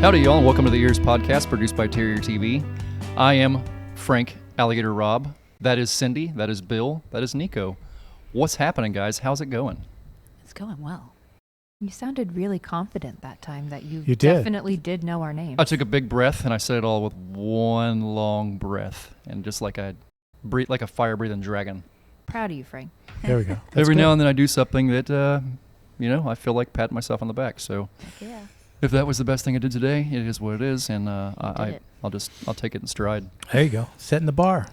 Howdy, y'all, and welcome to the EEARSS Podcast, produced by Terrier TV. I am Frank Alligator Rob. That is Cindy. That is Bill. That is Nico. What's happening, guys? How's it going? It's going well. You sounded really confident that time that you did. definitely did know our names. I took a big breath, and I said it all with one long breath, and just like a fire-breathing dragon. Proud of you, Frank. There we go. Every now and then I do something that, I feel like patting myself on the back. So Yeah. if that was the best thing I did today, it is what it is, and I'll take it in stride. There you go. Setting the bar.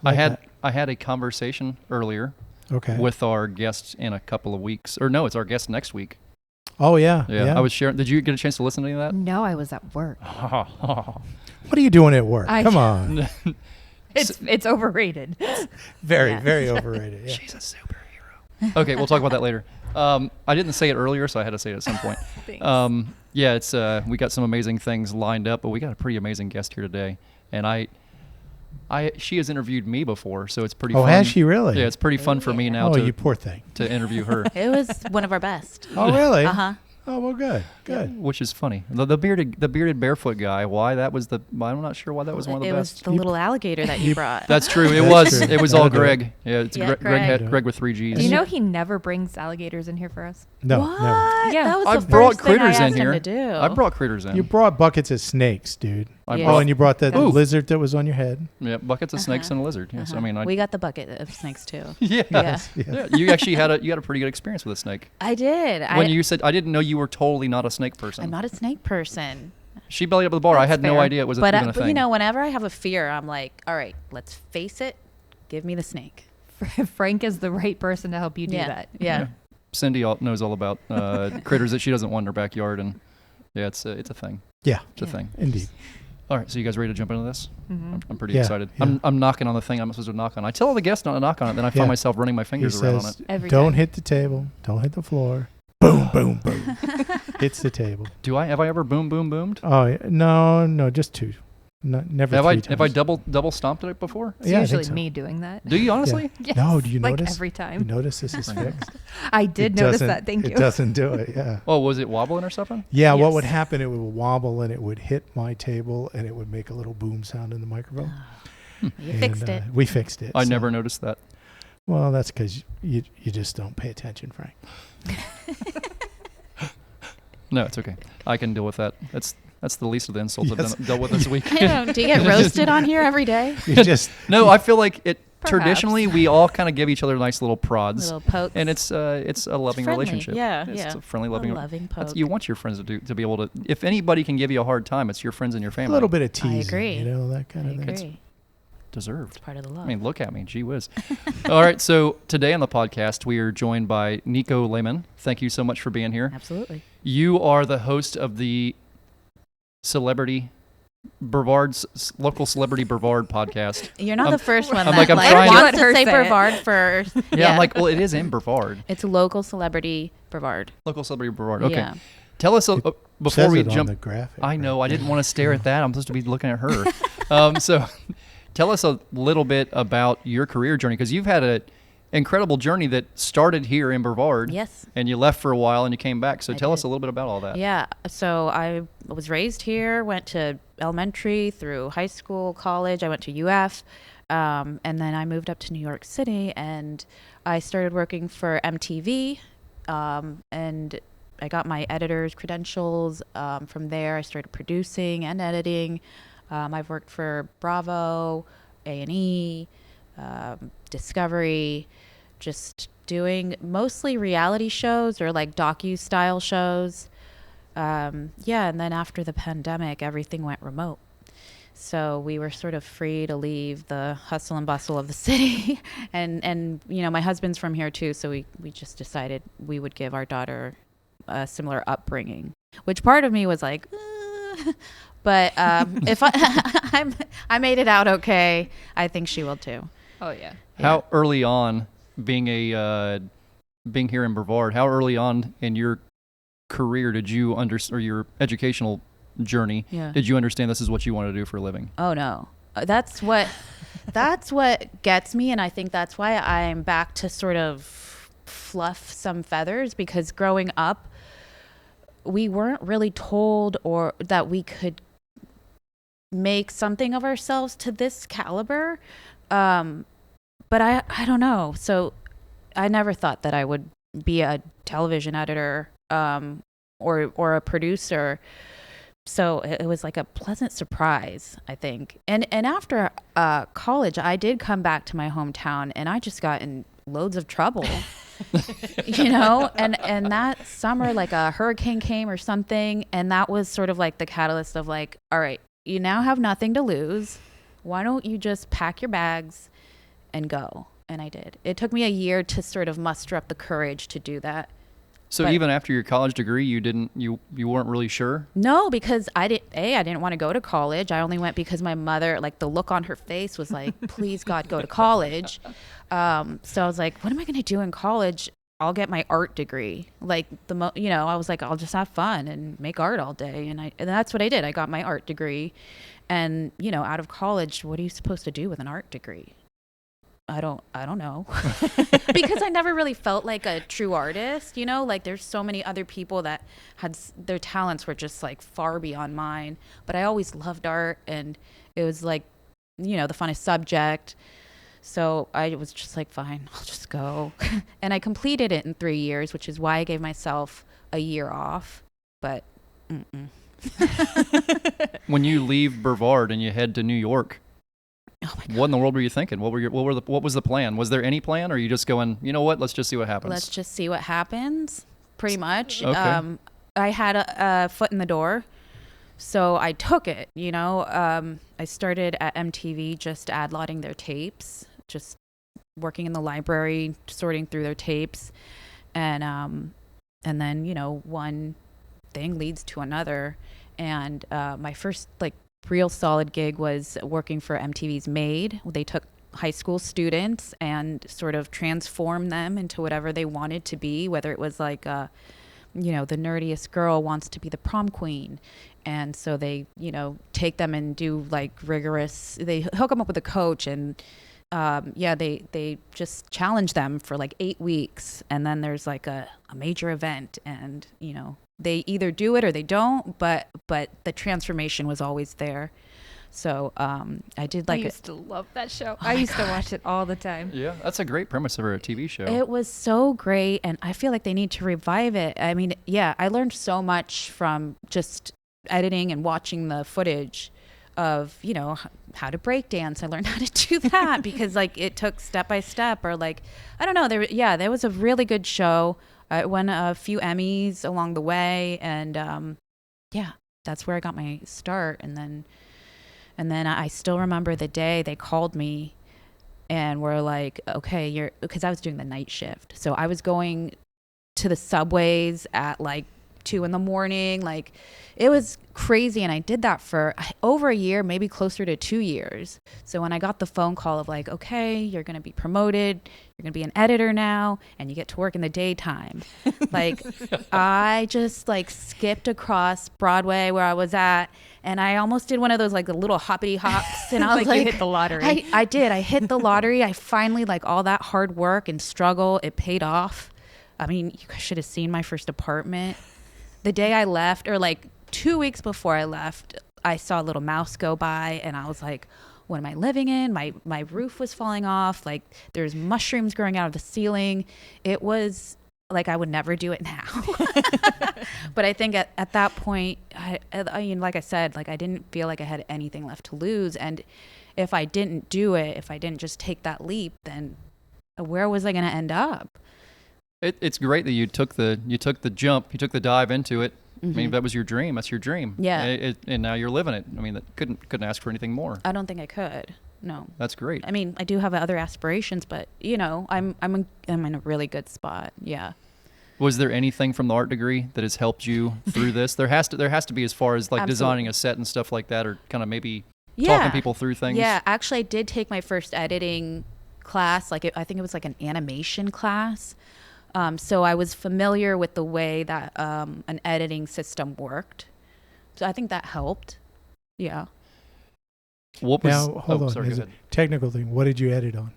I had a conversation earlier with our guest in a couple of weeks. Or no, it's our guest next week. Oh, yeah. I was sharing. Did you get a chance to listen to any of that? No, I was at work. What are you doing at work? Come on. It's overrated. Very overrated. Yeah. She's a superhero. Okay, we'll talk about that later. I didn't say it earlier, so I had to say it at some point. Thanks. We got some amazing things lined up, but we got a pretty amazing guest here today. And she has interviewed me before, so it's pretty fun. Oh, has she really? Yeah, it's pretty fun for me now you poor thing. to interview her. It was one of our best. Oh, really? Uh-huh. Oh, well, good. Which is funny. The bearded barefoot guy. Why that was I'm not sure why that was one of the best. It was the little alligator that you brought. That's true. It was all Greg. Yeah, it's Greg with 3 G's. Do you know he never brings alligators in here for us? No, what? never. Yeah. That was I've the brought first thing critters I in asked him here. to do. I brought critters in. You brought buckets of snakes, dude. Yeah. And you brought that Ooh. lizard that was on your head. Yeah, buckets of snakes and a lizard. Yes, I mean, we got the bucket of snakes too. Yeah. Yes. Yeah, you actually had a pretty good experience with a snake. I did. When you said, I didn't know you were totally not a snake person. I'm not a snake person. She bellied up at the bar. I had no fair. idea it was But even a thing. whenever I have a fear, I'm like, all right, let's face it. Give me the snake. Frank is the right person to help you do that. Yeah. Cindy knows all about critters that she doesn't want in her backyard, and yeah, it's a thing. Yeah. It's a thing. Indeed. All right, so you guys ready to jump into this? Mm-hmm. I'm pretty Yeah, excited. yeah. I'm knocking on the thing I'm not supposed to knock on. I tell all the guests not to knock on it, then I find myself running my He fingers around on says, it. Every don't time. hit the table. Don't hit the floor. Boom, boom, boom. Hits the table. Have I ever boom boomed? Oh, yeah. No, just two. Never Have three I times. have I double stomped it before? It's Yeah, I usually think so. me doing that. Do you honestly? Yes. No, do you like notice? every You time. notice this is fixed? I did It notice doesn't- that. Thank you. It doesn't do it, yeah. Oh, was it wobbling or something? Yeah, what Yes. would happen, it would wobble and it would hit my table and it would make a little boom sound in the microphone. You fixed it. We fixed it. I so- never noticed that. Well, that's because you just don't pay attention, Frank. No, it's okay. I can deal with that. That's the least of the insults Yes. I've dealt with this week. I don't know. Do you get roasted on here every day? You just No, I feel like it. Perhaps. Traditionally, we all kind of give each other nice little prods, Little pokes. and it's a loving friendly. relationship. Yeah, it's yeah. a friendly, A loving. loving poke. You want your friends to be able to. If anybody can give you a hard time, it's your friends and your family. a little bit of teasing, agree. you know, that kind I of thing. agree. Deserved. It's part of the love. I mean, look at me, gee whiz. All right, so today on the podcast, we are joined by Nico Lehman. Thank you so much for being here. Absolutely. You are the host of the local celebrity Brevard podcast. You're not I'm- the first one I'm that like, I'm like, trying to- wants Let her to say say it. Brevard first. Yeah, I'm like, well, it is in Brevard. It's local celebrity Brevard. Local celebrity Brevard. Okay. Yeah. Tell us before Says we it on jump. the graphic. I know. I didn't want to stare at that. I'm supposed to be looking at her. So tell us a little bit about your career journey, because you've had an incredible journey that started here in Brevard. Yes. And you left for a while and you came back. So I tell us did. a little bit about all that. Yeah. So I was raised here, went to elementary through high school, college. I went to UF. And then I moved up to New York City and I started working for MTV. And I got my editor's credentials. From there, I started producing and editing. I've worked for Bravo, A&E, Discovery, just doing mostly reality shows or like docu-style shows. And then after the pandemic, everything went remote. So we were sort of free to leave the hustle and bustle of the city. and my husband's from here too, so we just decided we would give our daughter a similar upbringing, which part of me was like, but if I made it out okay, I think she will too. Oh yeah. How early on, being here in Brevard, how early on in your career did you or your educational journey, did you understand this is what you want to do for a living? Oh no, that's what gets me, and I think that's why I'm back to sort of fluff some feathers, because growing up, we weren't really told or that we could make something of ourselves to this caliber. But I don't know. So I never thought that I would be a television editor or a producer. So it was like a pleasant surprise, I think. And after college, I did come back to my hometown, and I just got in loads of trouble. And that summer, like a hurricane came or something, and that was sort of like the catalyst of like, all right, you now have nothing to lose. Why don't you just pack your bags and go? And I did. It took me a year to sort of muster up the courage to do that. So even after your college degree, you weren't really sure? No, because I didn't want to go to college. I only went because my mother, like the look on her face was like, please God, go to college. So I was like, what am I going to do in college? I'll get my art degree. Like I was like, I'll just have fun and make art all day. And that's what I did. I got my art degree, and out of college, what are you supposed to do with an art degree? I don't know. Because I never really felt like a true artist, like there's so many other people that had their talents were just like far beyond mine, but I always loved art, and it was like, the funnest subject. So I was just like, fine, I'll just go. And I completed it in 3 years, which is why I gave myself a year off, but When you leave Brevard and you head to New York, oh my God. What in the world were you thinking? What was the plan? Was there any plan, or are you just going, you know what, let's just see what happens? Let's just see what happens, pretty much. Okay. I had a foot in the door, so I took it, I started at MTV just ad-lotting their tapes, just working in the library, sorting through their tapes. And then, one thing leads to another. And my first, real solid gig was working for MTV's Made. They took high school students and sort of transformed them into whatever they wanted to be, whether it was like, the nerdiest girl wants to be the prom queen. And so they, take them and do they hook them up with a coach, and they just challenge them for 8 weeks. And then there's a major event, and, they either do it or they don't, but the transformation was always there. So I did I used to love that show. Oh I used to watch it all the time. Yeah, that's a great premise for a TV show. It was so great, and I feel like they need to revive it. I mean, yeah, I learned so much from just editing and watching the footage of, how to break dance. I learned how to do that because it took step by step, or I don't know. There was a really good show. I won a few Emmys along the way, and that's where I got my start. And then I still remember the day they called me and were like, okay, because I was doing the night shift. So I was going to the subways at 2 a.m. It was crazy. And I did that for over a year, maybe closer to 2 years. So when I got the phone call of okay, you're going to be promoted, you're going to be an editor now, and you get to work in the daytime. I just skipped across Broadway where I was at, and I almost did one of those the little hoppity hops. And I was you hit the lottery. I did. I hit the lottery. I finally, all that hard work and struggle, it paid off. I mean, you guys should have seen my first apartment. The day I left, or 2 weeks before I left, I saw a little mouse go by, and I was like, what am I living in? My roof was falling off. There's mushrooms growing out of the ceiling. It was I would never do it now. But I think at that point, I mean, like I said, I didn't feel like I had anything left to lose. And if I didn't do it, if I didn't just take that leap, then where was I going to end up? It's great that you took the jump, you took the dive into it. Mm-hmm. I mean, that was your dream. That's your dream. Yeah. And now you're living it. I mean, that couldn't ask for anything more. I don't think I could. No. That's great. I mean, I do have other aspirations, but I'm in a really good spot. Yeah. Was there anything from the art degree that has helped you through this? There has to be, as far as Absolutely. designing a set and stuff like that, or kind of maybe talking people through things. Yeah, actually, I did take my first editing class. I think it was an animation class. So I was familiar with the way that an editing system worked. So I think that helped. Yeah. What was, now, hold on. Sorry, Is it technical thing? What did you edit on?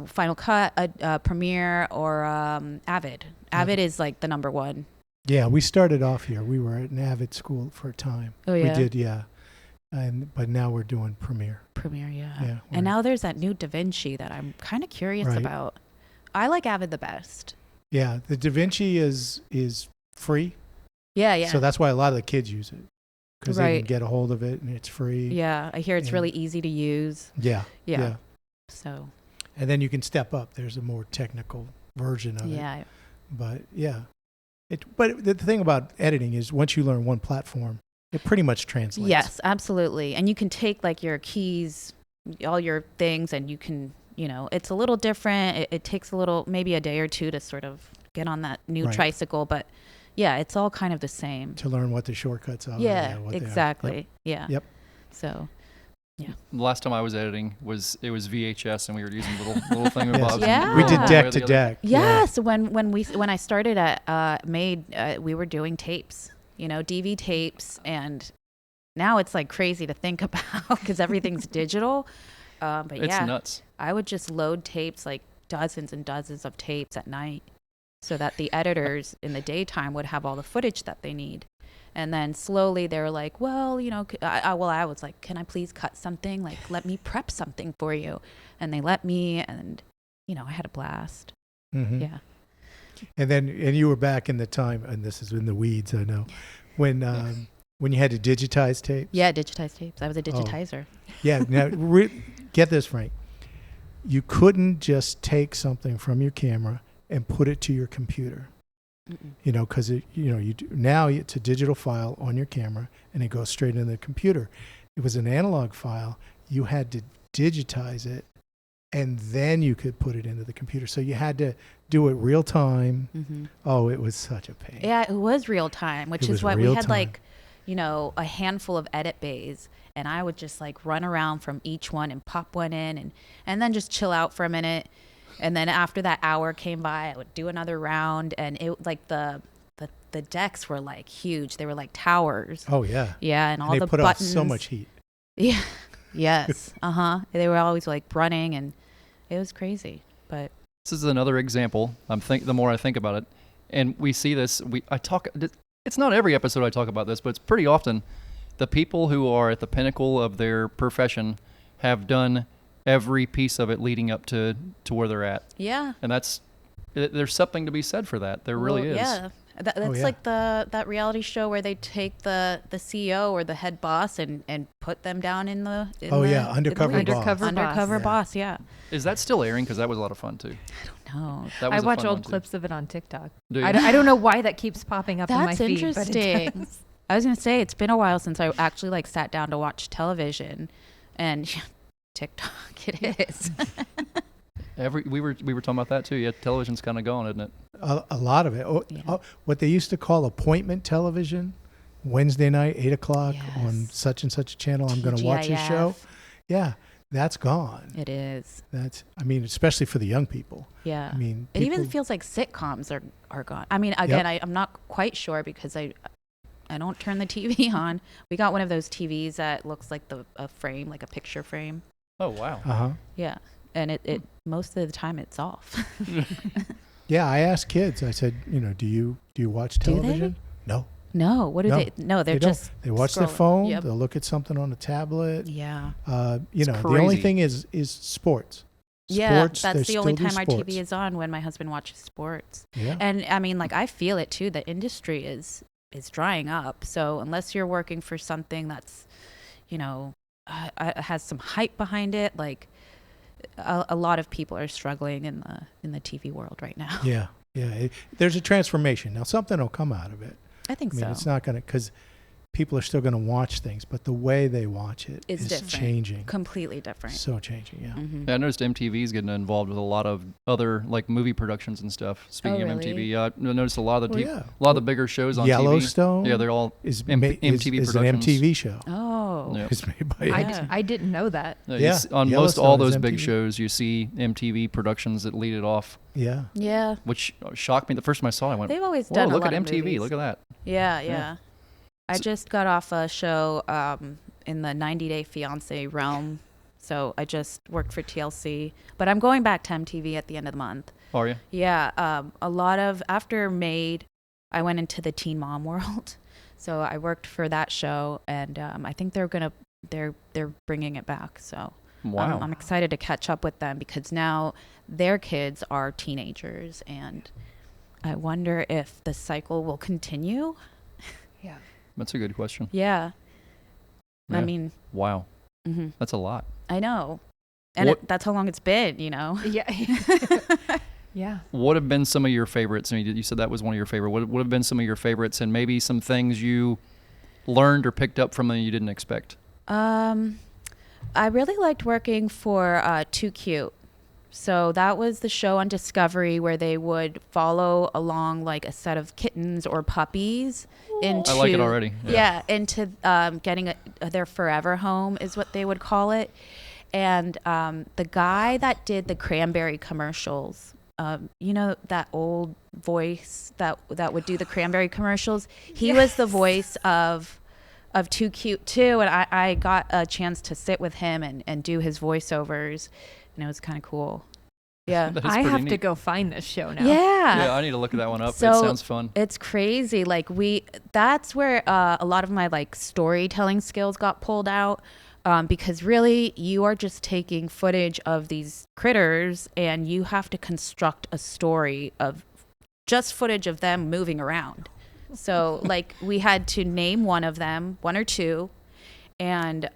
Final Cut, Premiere, or Avid. Avid is the number one. Yeah, we started off here. We were at an Avid school for a time. Oh, yeah. We did, yeah. But now we're doing Premiere. Premiere, yeah. Yeah, And now there's that new DaVinci that I'm kind of curious Right. about. I like Avid the best. Yeah, the DaVinci is free. Yeah, yeah. So that's why a lot of the kids use it. Because they Right. can get a hold of it and it's free. Yeah, I hear it's And- really easy to use. Yeah. Yeah. So, And then you can step up. There's a more technical version of it. yeah. But yeah. But the thing about editing is once you learn one platform, it pretty much translates. Yes, absolutely. And you can take like your keys, all your things, and you can, it's a little different. It takes maybe a day or two to sort of get on that new Right. tricycle, but yeah, it's all kind of the same. To learn what the shortcuts are. Yeah, what they are. exactly. Yep. Yeah. Yep. So, The last time I was editing it was VHS, and we were using little thing Yes. bobs. Yeah. We did Ah. deck to deck. yes, when I started at Made, we were doing tapes, DV tapes, and now it's like crazy to think about because everything's digital. But It's yeah, nuts. I would just load tapes, like dozens and dozens of tapes at night, so that the editors in the daytime would have all the footage that they need. And then slowly they were like, well, I was like, can I please cut something? Like, let me prep something for you. And they let me, and, I had a blast. Mm-hmm. Yeah. And you were back in the time, and this is in the weeds, I know, when you had to digitize tapes. Yeah, digitized tapes. I was a digitizer. Yeah. Now, get this, Frank. You couldn't just take something from your camera and put it to your computer. Mm-mm. Because now it's a digital file on your camera and it goes straight into the computer. It was an analog file. You had to digitize it and then you could put it into the computer. So you had to do it real time. Mm-hmm. Oh, it was such a pain. Yeah, it was real time, which It is was why we real had time. a handful of edit bays, and I would just like run around from each one and pop one in and then just chill out for a minute. And then after that hour came by, I would do another round, and it like the decks were like huge. They were like towers. Oh, yeah. Yeah, and all They the put buttons. off so much heat. Yeah. Yes. They were always like running, and it was crazy. But This is another example. The more I think about it, and we see this. It's not every episode I talk about this, but it's pretty often. The people who are at the pinnacle of their profession have done every piece of it leading up to where they're at. yeah. And there's something to be said for that. There really is. Yeah. That's yeah. like that reality show where they take the CEO or the head boss and put them down in the Undercover Boss. Undercover Yeah. boss, yeah. Is that still airing? Because that was a lot of fun too. No. That I was a watch fun old one, too. clips of it on TikTok. Do you? I don't know why that keeps popping up in my That's feed. interesting. But it does. I was gonna say it's been a while since I actually like sat down to watch television, and TikTok it is. We were talking about that too. Yeah, television's kind of gone, isn't it? A lot of it. Yeah. What they used to call appointment television, Wednesday night, 8 o'clock on Yes. such and such a channel. I'm going to watch your show. TGIF. Yeah, that's gone. It is. Especially for the young people. Yeah. It It even feels like sitcoms are gone. I mean, again, I'm not quite sure because I don't turn the TV on. We got one of those TVs that looks like a frame, like a picture frame. Oh wow. Uh-huh. Yeah. And it most of the time it's off. Yeah, I asked kids. I said, do you watch Do they? television? No. No, what do No, they? No, they're they don't. just They watch their scrolling. phone. Yep. They'll look at something on a tablet. Yeah. The only crazy. thing is sports. Yeah, Sports, that's they the only still do time our sports. TV is on, when my husband watches sports. Yeah. And I mean, like, I feel it too. The industry is drying up. So unless you're working for something that's, has some hype behind it, like a lot of people are struggling in the TV world right now. Yeah. Yeah. There's a transformation. Now, something will come out of it. I think I mean, so. it's not going to, because people are still going to watch things, but the way they watch it It's is different. changing. Completely different. So changing, yeah. Mhm. Yeah, I noticed MTV's getting involved with a lot of other like movie productions and stuff. Speaking of really? MTV, I noticed a lot of the Yeah. a lot of the bigger shows on Yellowstone TV. Yeah, they're all is MTV is an productions. MTV show. Oh. Yeah. It's made by Yeah. I didn't know that. You Yeah, on most Yellowstone all is those big MTV. shows, you see MTV productions that lead it off, Yeah. Yeah. which shocked me. The first time I saw it, I went, They've always "Whoa, done a look lot at of MTV! movies. Look at that!" Yeah. I just got off a show in the 90 Day Fiancé realm. So I just worked for TLC. But I'm going back to MTV at the end of the month. Are you? Yeah. A lot of, after Made, I went into the teen mom world. So I worked for that show, and I think they're bringing it back. So wow. I'm excited to catch up with them because now their kids are teenagers, and I wonder if the cycle will continue. Yeah. That's a good question. Yeah. I mean. Wow. Mm-hmm. That's a lot. I know. And that's how long it's been, Yeah. Yeah. What have been some of your favorites? I mean, you said that was one of your favorite. What have been some of your favorites, and maybe some things you learned or picked up from them you didn't expect? I really liked working for Too Cute. So that was the show on Discovery where they would follow along like a set of kittens or puppies into. I like it already. Yeah, into getting their forever home is what they would call it. And the guy that did the cranberry commercials, that old voice that would do the cranberry commercials, he was the voice of Too Cute too. And I got a chance to sit with him and do his voiceovers. And it was kind of cool. Yeah. I have to go find this show now. Yeah. Yeah, I need to look that one up. So it sounds fun. It's crazy. Like that's where a lot of my like storytelling skills got pulled out. Because really you are just taking footage of these critters and you have to construct a story of just footage of them moving around. So like we had to name one of them, one or two, and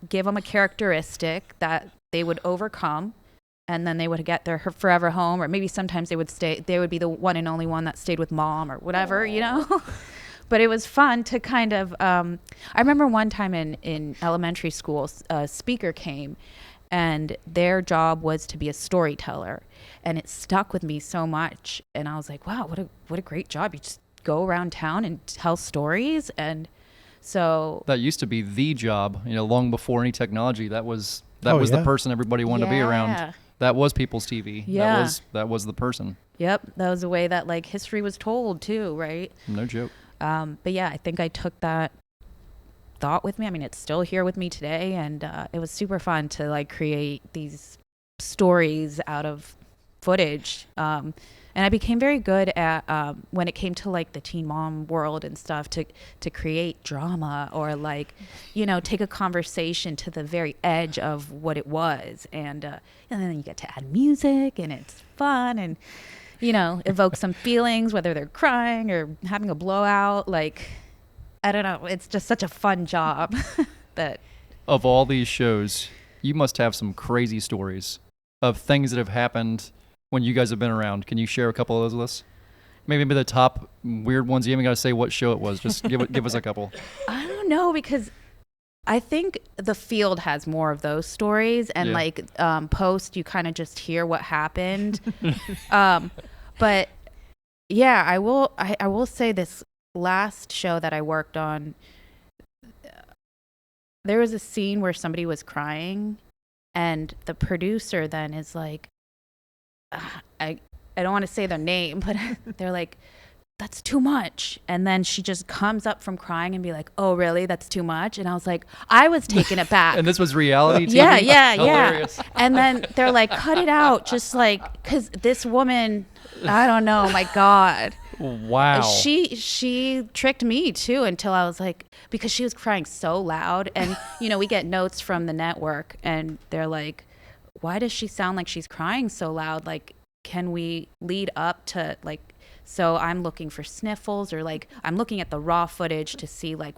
give them a characteristic that they would overcome, and then they would get their forever home, or maybe sometimes they would be the one and only one that stayed with mom or whatever, But it was fun to kind of, I remember one time in elementary school, a speaker came and their job was to be a storyteller, and it stuck with me so much. And I was like, wow, what a great job. You just go around town and tell stories. And so that used to be the job, long before any technology. That was the person everybody wanted to be around. That was people's TV. Yeah. That was the person. Yep. That was the way that like history was told too, right? No joke. But yeah, I think I took that thought with me. I mean, it's still here with me today, and it was super fun to like create these stories out of footage. And I became very good at when it came to like the teen mom world and stuff to create drama or like, take a conversation to the very edge of what it was. And then you get to add music, and it's fun and, evoke some feelings, whether they're crying or having a blowout. Like, I don't know. It's just such a fun job that. Of all these shows, you must have some crazy stories of things that have happened when you guys have been around. Can you share a couple of those with us? Maybe the top weird ones. You haven't got to say what show it was. Just give us a couple. I don't know, because I think the field has more of those stories, and post, you kind of just hear what happened. But yeah, I will say this last show that I worked on, there was a scene where somebody was crying, and the producer then is like, I don't want to say their name, but they're like, that's too much. And then she just comes up from crying and be like, oh, really? That's too much? And I was like, I was taking it back. And this was reality TV? Yeah. Hilarious. And then they're like, cut it out. Just like, because this woman, I don't know, my God. Wow. She tricked me too, until I was like, because she was crying so loud. And, we get notes from the network, and they're like, why does she sound like she's crying so loud? Like, can we lead up to like, so I'm looking for sniffles, or like I'm looking at the raw footage to see like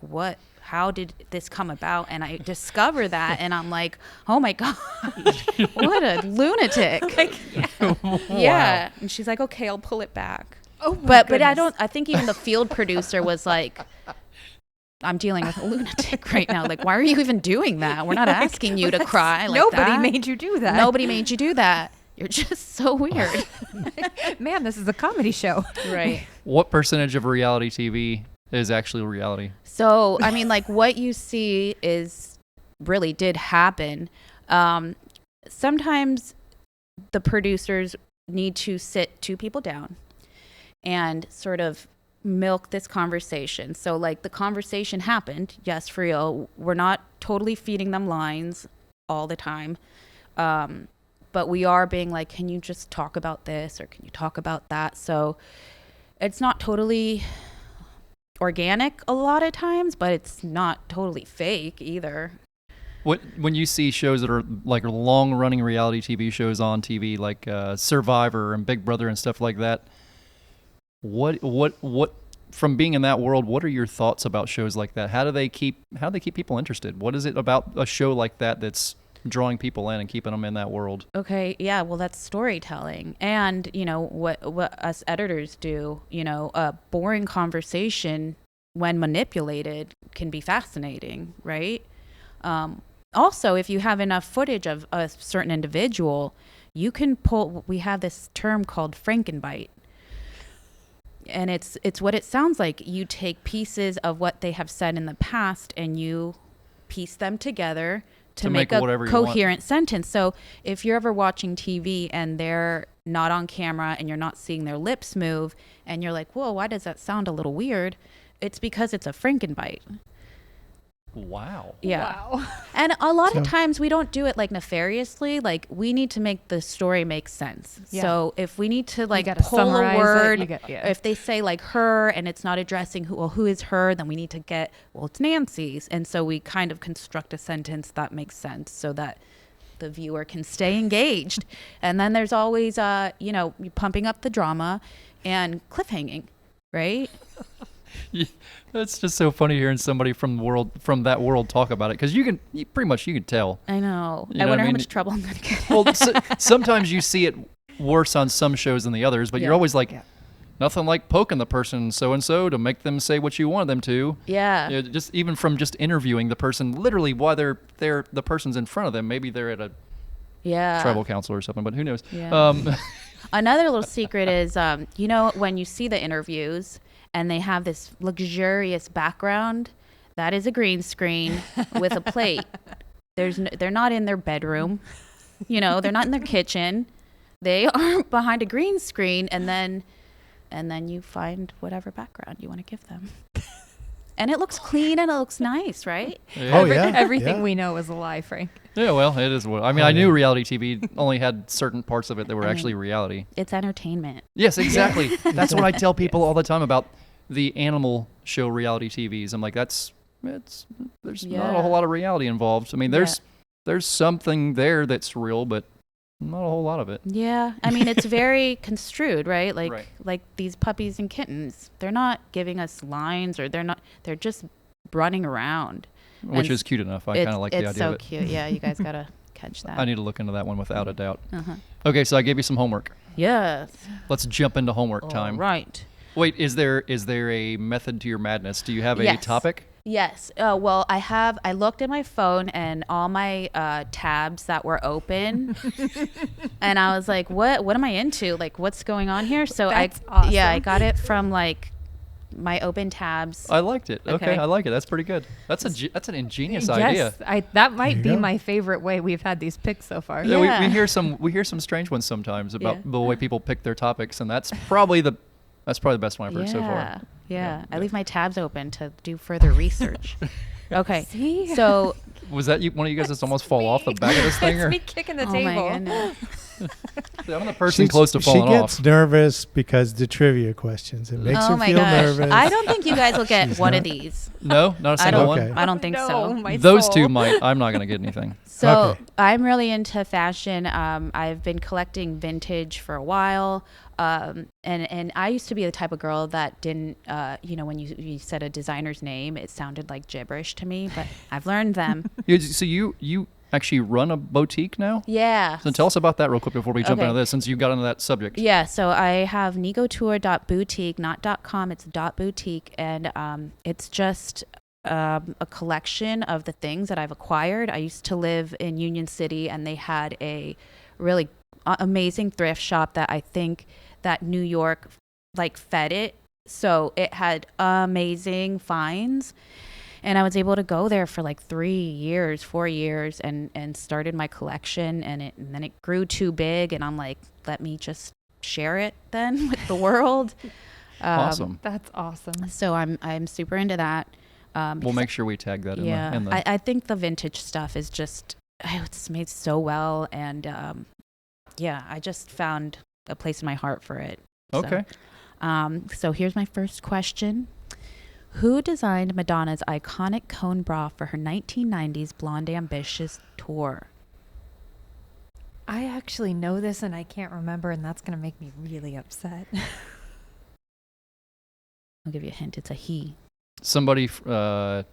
how did this come about? And I discover that, and I'm like, oh my God, what a lunatic. Yeah. And she's like, okay, I'll pull it back. Oh, but I think even the field producer was like, I'm dealing with a lunatic right now. Like, why are you even doing that? We're not asking you to cry like nobody that. made you do that. Nobody made you do that. You're just so weird. Man, this is a comedy show. Right. What percentage of reality TV is actually reality? So, I mean, like what you see really did happen. Sometimes the producers need to sit two people down and sort of milk this conversation. So like the conversation happened, yes, for real. We're not totally feeding them lines all the time. But we are being like, can you just talk about this, or can you talk about that? So it's not totally organic a lot of times, but it's not totally fake either. When you see shows that are like long-running reality TV shows on TV, like Survivor and Big Brother and stuff like that, what from being in that world, what are your thoughts about shows like that? How do they keep people interested? What is it about a show like that that's drawing people in and keeping them in that world? Okay, yeah, well, that's storytelling. And, what us editors do, a boring conversation when manipulated can be fascinating, right? Also, if you have enough footage of a certain individual, you can pull, we have this term called Frankenbite. And it's what it sounds like. You take pieces of what they have said in the past and you piece them together to make a coherent sentence. So if you're ever watching TV and they're not on camera and you're not seeing their lips move and you're like, whoa, why does that sound a little weird? It's because it's a Frankenbite. Wow. Yeah. Wow. And a lot of times we don't do it like nefariously. Like we need to make the story make sense. Yeah. So if we need to like pull a word, if they say like her and it's not addressing who is her, then we need to get, it's Nancy's. And so we kind of construct a sentence that makes sense so that the viewer can stay engaged. And then there's always, pumping up the drama and cliffhanging, right? Yeah, that's just so funny hearing somebody from that world talk about it, because you can tell. I know. I wonder how much trouble I'm going to get. Well, sometimes you see it worse on some shows than the others, but you're always like, nothing like poking the person so and so to make them say what you want them to. Yeah. Just even from just interviewing the person, literally while they're the person's in front of them. Maybe they're at a tribal council or something, but who knows? Yeah. Another little secret is, when you see the interviews and they have this luxurious background, that is a green screen with a plate. They're not in their bedroom. They're not in their kitchen. They are behind a green screen, and then you find whatever background you want to give them. And it looks clean and it looks nice, right? Yeah. Everything we know is a lie, Frank. Yeah, well, it is. I knew reality TV only had certain parts of it that were actually reality. It's entertainment. Yes, exactly. That's what I tell people all the time about the animal show reality TVs. I'm like, there's not a whole lot of reality involved. I mean, there's something there that's real, but not a whole lot of it. Yeah. I mean, it's very construed, right? Like these puppies and kittens, they're not giving us lines, or they're just running around. Which is cute enough. I kind of like the idea of it. It's so cute. Yeah, you guys got to catch that. I need to look into that one without a doubt. Uh-huh. Okay, so I gave you some homework. Yes. Let's jump into homework time. Right. Wait, is there a method to your madness? Do you have a topic? Yes. Well, I looked at my phone and all my tabs that were open, and I was like, "What am I into? Like, what's going on here?" So That's awesome. I got it from like my open tabs. I liked it. Okay, I like it. That's pretty good. That's an ingenious idea. Yes, that might be my favorite way we've had these picks so far. Yeah, we hear some strange ones sometimes about the way people pick their topics, and that's probably the best one I've heard so far. Yeah. I leave my tabs open to do further research. Okay. See? So was that one of you guys that's almost fall off the back of this thing? It's me kicking the table. My goodness. I'm the person close to falling off. She gets nervous because the trivia questions. It makes her feel nervous. I don't think you guys will get one of these. No, not a single one. I don't think so. Those two might. I'm not going to get anything. So I'm really into fashion. I've been collecting vintage for a while. And I used to be the type of girl that didn't, when you said a designer's name, it sounded like gibberish to me, but I've learned them. So you actually run a boutique now? Yeah. So tell us about that real quick before we jump into this, since you got into that subject. Yeah. So I have Nicouture.Boutique, not .com, it's .boutique. And it's just a collection of the things that I've acquired. I used to live in Union City, and they had a really amazing thrift shop that I think that New York fed it. So it had amazing finds, and I was able to go there for 4 years and started my collection, and then it grew too big, and I'm like, let me just share it then with the world. Awesome. That's awesome. So I'm super into that. We'll make sure we tag that in the I think the vintage stuff is just, it's made so well, and I just found a place in my heart for it. Okay. So here's my first question. Who designed Madonna's iconic cone bra for her 1990s Blonde Ambitious tour? I actually know this and I can't remember, and that's going to make me really upset. I'll give you a hint. It's a he. Somebody from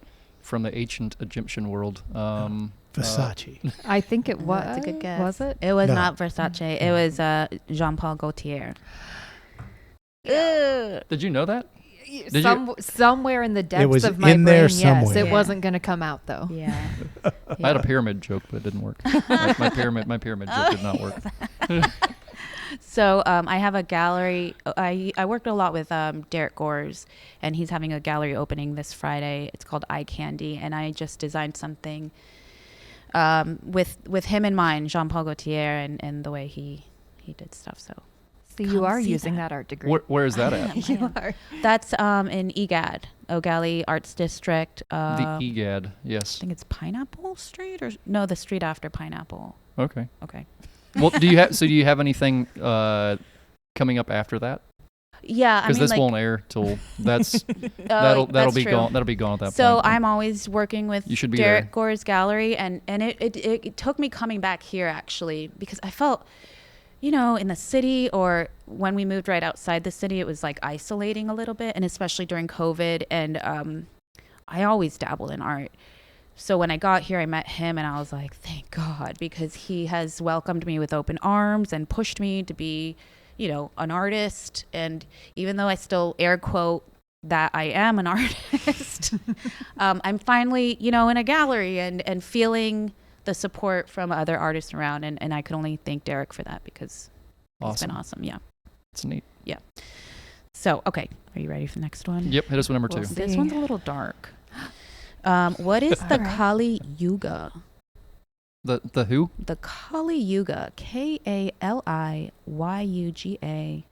the ancient Egyptian world. Versace. I think it was. That's a good guess. Was it? It was No. not Versace. It was Jean-Paul Gaultier. Did you know that? Somewhere in the depths was of my in brain, there yes. somewhere. It Yeah. wasn't going to come out, though. Yeah. I had a pyramid joke, but it didn't work. my pyramid joke did not work. So I have a gallery. I worked a lot with Derek Gores, and he's having a gallery opening this Friday. It's called Eye Candy, and I just designed something with him in mind, Jean-Paul Gaultier, and the way he did stuff. So So you are see using that. that art degree. Where is that at? You are. that's in EGAD, O'Galley Arts District. The EGAD, I yes. think it's Pineapple Street, or no, the street after Pineapple. Okay. Okay. Well, do you have anything coming up after that? Yeah, I Because mean, this like, won't air till that'll that's be true. gone. That'll be gone at that So point. I'm always working with You should be Derek there. Gore's gallery, and it took me coming back here actually, because I felt, in the city, or when we moved right outside the city, it was like isolating a little bit, and especially during COVID. And I always dabbled in art. So when I got here, I met him, and I was like, thank God, because he has welcomed me with open arms and pushed me to be, an artist. And even though I still air quote that I am an artist, I'm finally, in a gallery and feeling the support from other artists around. And I could only thank Derek for that, because it's been awesome. Yeah. It's neat. Yeah. So, okay. Are you ready for the next one? Yep. Hit us with number We'll 2. see. This one's a little dark. What is the All right. Kali Yuga? The who? The Kali Yuga, KALIYUGA.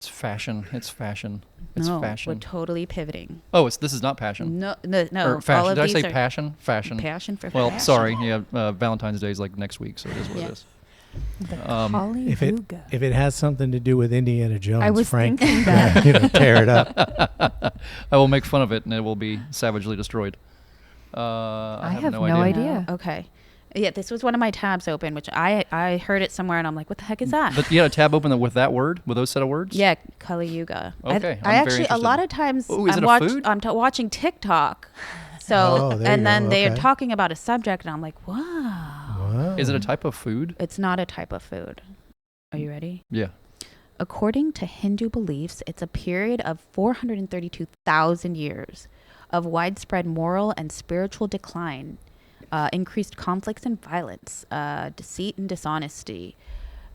It's fashion. It's fashion. No, we're fashion. totally pivoting. Oh, this is not passion. No. Or fashion. All of Did I these say are passion? Fashion. passion for Well, fashion. sorry. Yeah, Valentine's Day is like next week, so it is what Yeah. it is. The Um, If it Polyuga. if it has something to do with Indiana Jones, I was Frank, thinking that. tear it up. I will make fun of it, and it will be savagely destroyed. I have no idea. No. Okay. Yeah, this was one of my tabs open, which I heard it somewhere, and I'm like, what the heck is that? But you had a tab open with that word, with those set of words? Yeah, Kali Yuga. Okay, I I'm very actually, a lot of times, Ooh, is it a food? I'm watching TikTok. So, Oh, there you and then go, they are okay. talking about a subject, and I'm like, wow. Wow. Is it a type of food? It's not a type of food. Are you ready? Yeah. According to Hindu beliefs, it's a period of 432,000 years of widespread moral and spiritual decline, increased conflicts and violence, deceit and dishonesty.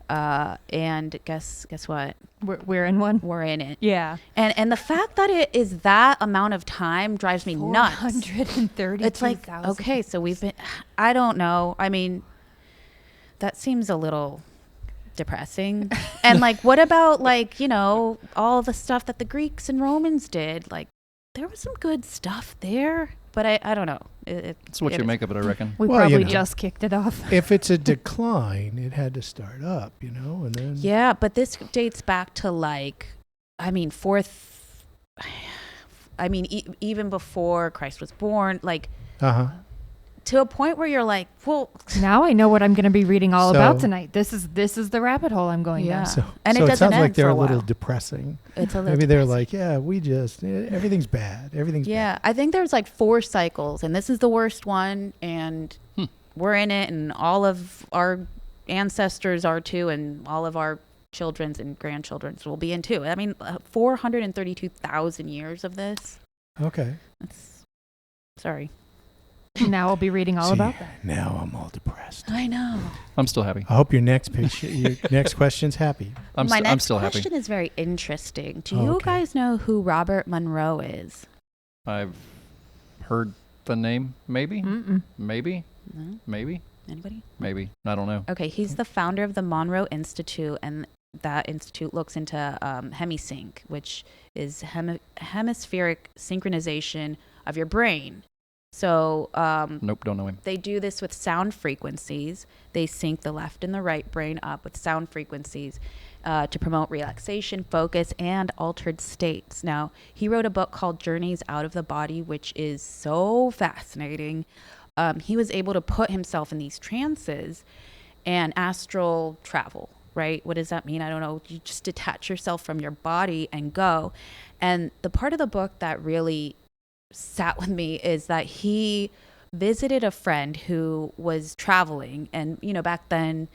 And guess what? We're in one. We're in it. Yeah. And the fact that it is that amount of time drives me nuts. 432,000. It's like, okay, so we've been, I don't know. I mean, that seems a little depressing. And like, what about all the stuff that the Greeks and Romans did? Like, there was some good stuff there, but I don't know. That's what you is. make of it, I reckon. We Well, probably you know. just kicked it off. If it's a decline, it had to start up, and then Yeah, but this dates back to even before Christ was born, to a point where you're like, well, Now I know what I'm going to be reading all So- about tonight. This is the rabbit hole I'm going Yeah. down. So, And so it it doesn't sounds like end they're for a a little while. depressing. it's a little Maybe they're depressing. like, we just everything's bad. Everything's Yeah, I think there's 4 cycles, and this is the worst one, and we're in it, and all of our ancestors are too, and all of our children's and grandchildren's will be in too. I mean, 432,000 years of this. bad. Okay. That's, sorry. Now I'll be reading all See, about that. Now I'm all depressed. I know. I'm still happy. I hope your next question's happy. I'm My next still happy. question is very interesting. Do Oh, you okay. guys know who Robert Monroe is? I've heard the name, maybe. Mm-mm. Maybe. No? Maybe. Anybody? Maybe. I don't know. Okay, he's the founder of the Monroe Institute, and that institute looks into hemisync, which is hemispheric synchronization of your brain. So Nope, don't know him. they do this with sound frequencies. They sync the left and the right brain up with sound frequencies. to promote relaxation, focus, and altered states. Now, he wrote a book called Journeys Out of the Body, which is so fascinating. He was able to put himself in these trances and astral travel, right? What does that mean? I don't know. You just detach yourself from your body and go. And the part of the book that really sat with me is that he visited a friend who was traveling. And, you know, back then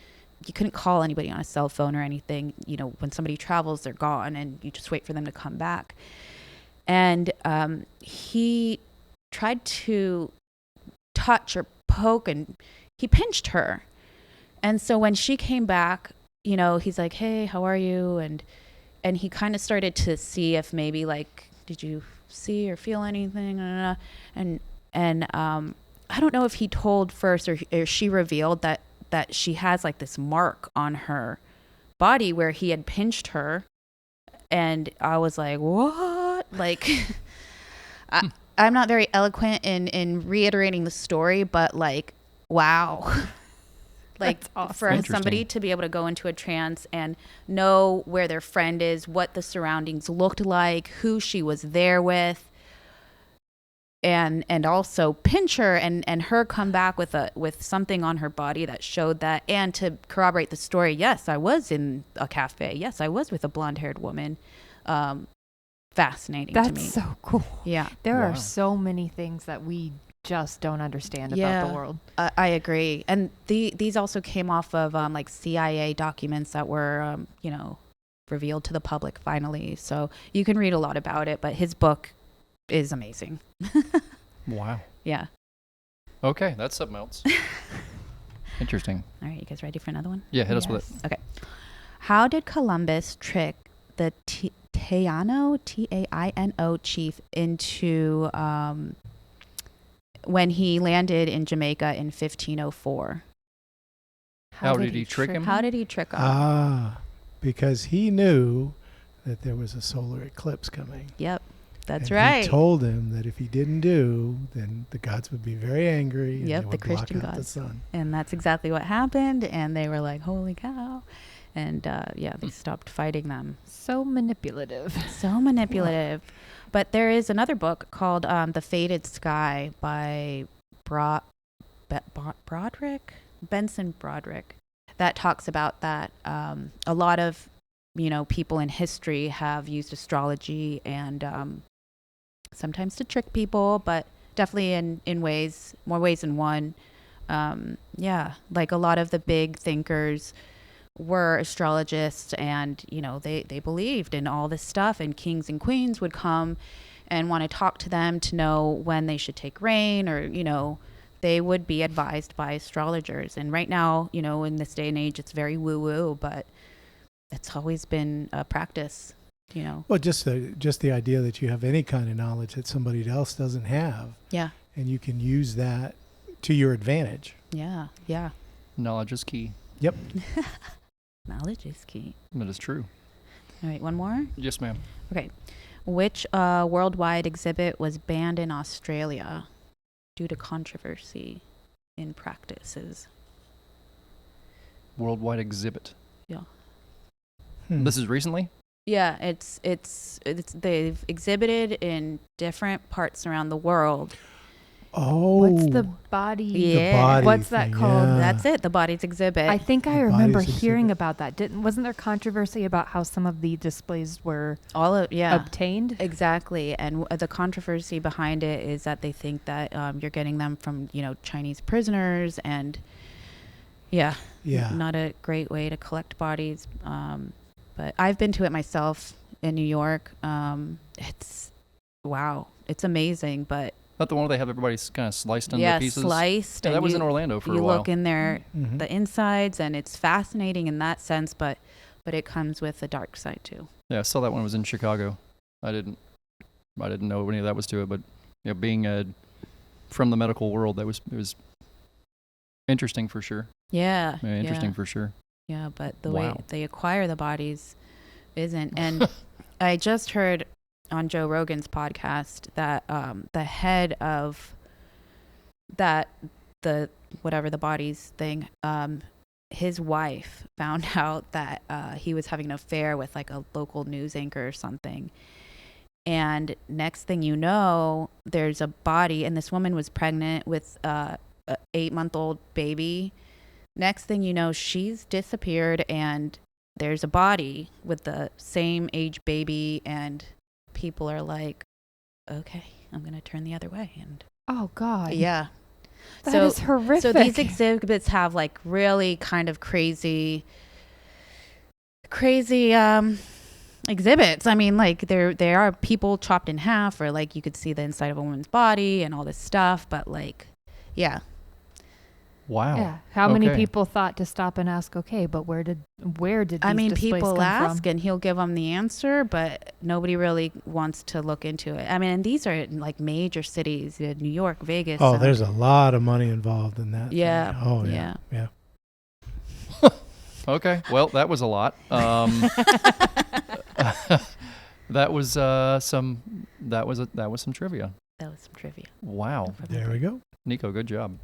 you couldn't call anybody on a cell phone or anything. You know, when somebody travels, they're gone and you just wait for them to come back. And he tried to touch or poke, and he pinched her. And so when she came back, you know, he's like, hey, how are you? And he kind of started to see if maybe, like, did you see or feel anything? And I don't know if he told first or she revealed that she has like this mark on her body where he had pinched her. And I was like, what? Like, I'm not very eloquent in reiterating the story, but like, wow. Like, awesome. For somebody to be able to go into a trance and know where their friend is, what the surroundings looked like, who she was there with, and also pinch her and her come back with something on her body that showed that, and to corroborate the story, yes, I was in a cafe. Yes, I was with a blonde-haired woman. Fascinating to me. That's so cool. Yeah. There are so many things that we just don't understand about the world. I agree. And these also came off of like CIA documents that were, you know, revealed to the public finally. So you can read a lot about it, but his book is amazing. Wow. Yeah. Okay, that's something else. Interesting. All right, you guys ready for another one? Yeah, hit us with it. Okay. How did Columbus trick the Taino chief into when he landed in Jamaica in 1504? How did he trick him? How did he trick him? Because he knew that there was a solar eclipse coming. Yep, that's and right. He told him that if he didn't do, then the gods would be very angry. And yep, they would the Christian block out gods. the sun. And that's exactly what happened. And they were like, holy cow. And they stopped fighting them. So manipulative. So manipulative. But there is another book called The Faded Sky by Benson Broderick that talks about that. A lot of, you know, people in history have used astrology and sometimes to trick people, but definitely in more ways than one. Like a lot of the big thinkers were astrologists, and you know they believed in all this stuff, and kings and queens would come and want to talk to them to know when they should take rain, or you know they would be advised by astrologers. And right now, you know, in this day and age, it's very woo-woo, but it's always been a practice, you know. Well, just the idea that you have any kind of knowledge that somebody else doesn't have, and you can use that to your advantage. Yeah. Knowledge is key. Yep. Knowledge is key. That is true. All right, one more? Yes, ma'am. Okay. Which worldwide exhibit was banned in Australia due to controversy in practices? Worldwide exhibit. Yeah. This is recently? Yeah, it's they've exhibited in different parts around the world. Oh. What's the body? Yeah. The body What's that thing, called? yeah. That's it, the body's exhibit. I think I The remember body's hearing exhibit. about that. Wasn't there controversy about how some of the displays were obtained? Exactly. And the controversy behind it is that they think that you're getting them from, you know, Chinese prisoners, and not a great way to collect bodies. But I've been to it myself in New York. It's amazing, but Not the one where they have everybody kind of sliced into pieces? Sliced. Yeah, and that was in Orlando for a while. You look in there, Mhm. the insides, and it's fascinating in that sense, but it comes with a dark side too. Yeah, I saw that when I was in Chicago. I didn't know any of that was to it, but you know, being from the medical world, it was interesting for sure. Yeah. Interesting for sure. Yeah, but the way they acquire the bodies isn't. And I just heard on Joe Rogan's podcast that the head of the bodies thing, his wife found out that he was having an affair with like a local news anchor or something. And next thing you know, there's a body, and this woman was pregnant with a 8-month-old baby. Next thing you know, she's disappeared, and there's a body with the same age baby, and people are like, okay, I'm going to turn the other way. And oh, God. yeah. That is horrific. So these exhibits have like really kind of crazy exhibits. I mean, like there are people chopped in half, or like you could see the inside of a woman's body and all this stuff. But like, yeah. Wow. Yeah. How many people thought to stop and ask, okay, but where did these displays people come ask from? And he'll give them the answer, but nobody really wants to look into it. I mean, and these are in like major cities, New York, Vegas. Oh, there's a lot of money involved in that. Yeah. Thing. Oh, yeah. Yeah. Okay. Well, that was a lot. That was some trivia. That was some trivia. Wow. There we go. Nico, good job.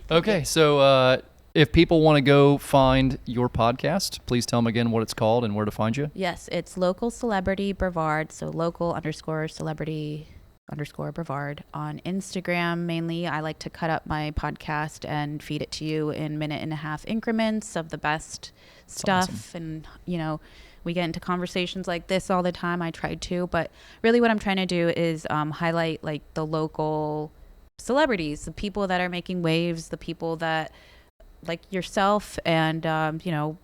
Okay, so if people want to go find your podcast, please tell them again what it's called and where to find you. Yes, it's Local Celebrity Brevard, so local_celebrity_Brevard on Instagram mainly. I like to cut up my podcast and feed it to you in 1.5-minute increments of the best stuff. Awesome. And, you know, we get into conversations like this all the time. I try to, but really what I'm trying to do is highlight like the local celebrities, the people that are making waves, the people that like yourself, and you know,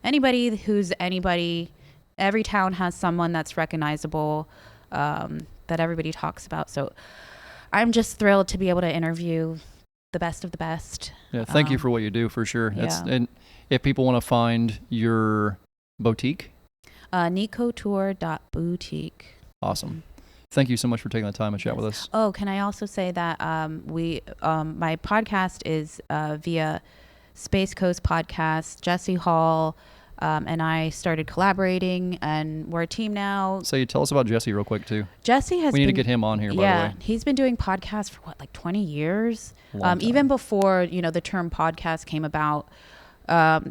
anybody who's anybody. Every town has someone that's recognizable, that everybody talks about. So I'm just thrilled to be able to interview the best of the best. Yeah, thank you for what you do, for sure. Yeah. And if people want to find your boutique, Nicouture.Boutique. Awesome. Thank you so much for taking the time to chat with us. Oh, can I also say that my podcast is via Space Coast Podcast. Jesse Hall and I started collaborating, and we're a team now. So you tell us about Jesse real quick too. Jesse has. We need to get him on here. By the way, he's been doing podcasts for like 20 years. Long time. Even before the term podcast came about.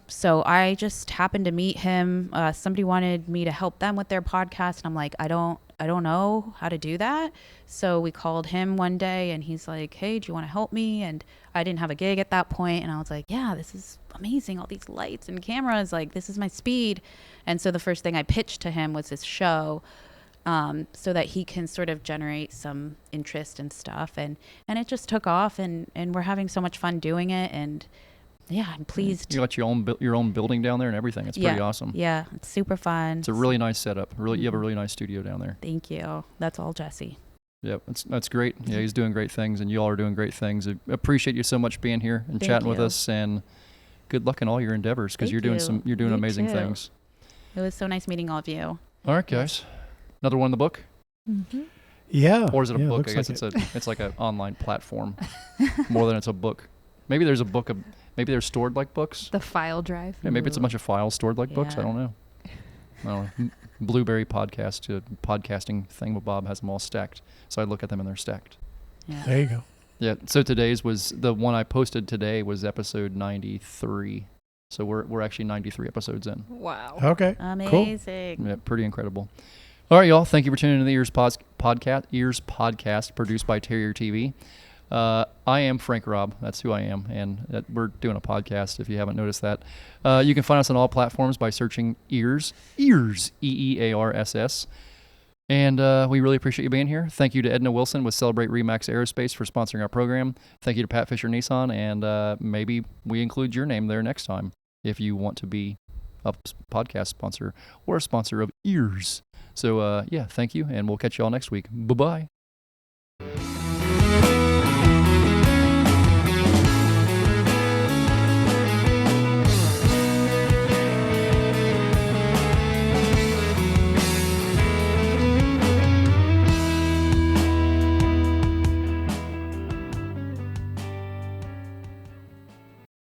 So I just happened to meet him. Somebody wanted me to help them with their podcast, and I'm like, I don't know how to do that. So we called him one day, and he's like, hey, do you want to help me? And I didn't have a gig at that point, and I was like, yeah, this is amazing. All these lights and cameras, like this is my speed. And so the first thing I pitched to him was this show, so that he can sort of generate some interest and stuff. And it just took off, and we're having so much fun doing it. And yeah, I'm pleased. You got your own building down there and everything. It's pretty awesome. Yeah, it's super fun. It's a really nice setup. Really, you have a really nice studio down there. Thank you. That's all Jesse. Yep, that's great. Yeah, he's doing great things, and you all are doing great things. I appreciate you so much being here and chatting with us, and good luck in all your endeavors, because you're doing amazing things. It was so nice meeting all of you. All right, guys. Another one in the book? Mm-hmm. Yeah. Or is it a book? I guess it's like an online platform more than it's a book. Maybe there's a book of. Maybe they're stored like books. The file drive. Yeah, maybe it's a bunch of files stored like books. I don't know. Blueberry podcasting thingamabob has them all stacked. So I look at them and they're stacked. Yeah. There you go. Yeah. So today's was the one I posted today was episode 93. So we're actually 93 episodes in. Wow. Okay. Amazing. Cool. Yeah, pretty incredible. All right, y'all. Thank you for tuning in to the EEARSS Podcast, produced by Terrier TV. I am Frank Robb. That's who I am, and we're doing a podcast. If you haven't noticed that, you can find us on all platforms by searching EEARSS, EEARSS. And we really appreciate you being here. Thank you to Edna Wilson with Celebrate Remax Aerospace for sponsoring our program. Thank you to Pat Fisher Nissan, and maybe we include your name there next time if you want to be a podcast sponsor or a sponsor of EEARSS. So, thank you, and we'll catch you all next week. Bye-bye.